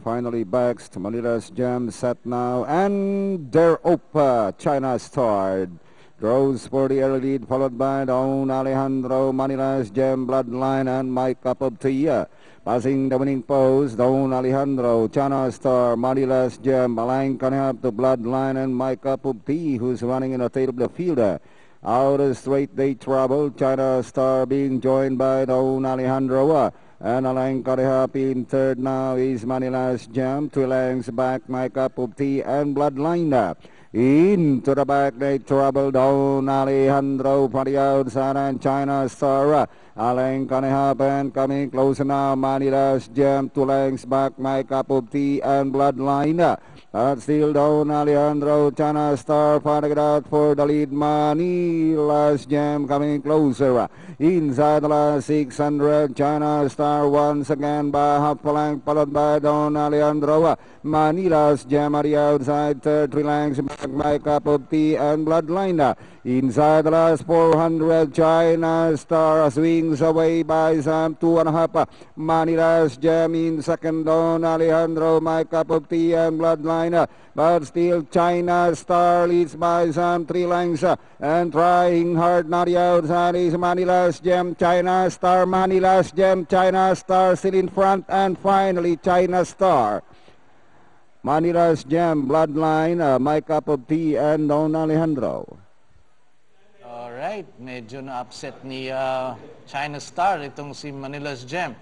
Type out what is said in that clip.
finally backs to Manila's Gem set now, and they're Opa, China Star. Draws for the early lead, followed by Don Alejandro, Manila's Gem, Bloodline, and My Cup of Tea. Passing the winning post, Don Alejandro, China Star, Manila's Gem, Alain Canap to Bloodline, and My Cup of Tea, who's running in the tail of the field. Out of straight day trouble, China Star being joined by Don Alejandro. And Alain Canap in third now is Manila's Gem. 3 lengths back, My Cup of Tea, and Bloodline. Into the back, they trouble Don Alejandro for the outside, and China Star. Alain Canap and coming closer now, Manila's Gem. 2 lengths back, My Cup of Tea, and Bloodline. But still Don Alejandro, China Star fighting it out for the lead. Manila's Gem coming closer. Inside the last 600, China Star once again by half a length, followed by Don Alejandro. Manila's Gem at the outside, third, 3 lengths back, My Cup of Tea, and Bloodline. Inside the last 400, China Star swings away by some 2.5. Manila's Gem in second, Don Alejandro, My Cup of Tea, and Bloodline. But still China Star leads by some 3 lengths, and trying hard now the outside is Manila's Gem, China Star, Manila's Gem, China Star still in front, and finally China Star. Manila's Gem, Bloodline, My Cup of Tea, and Don Alejandro. Alright, medyo na-upset ni China Star itong si Manila's Gem.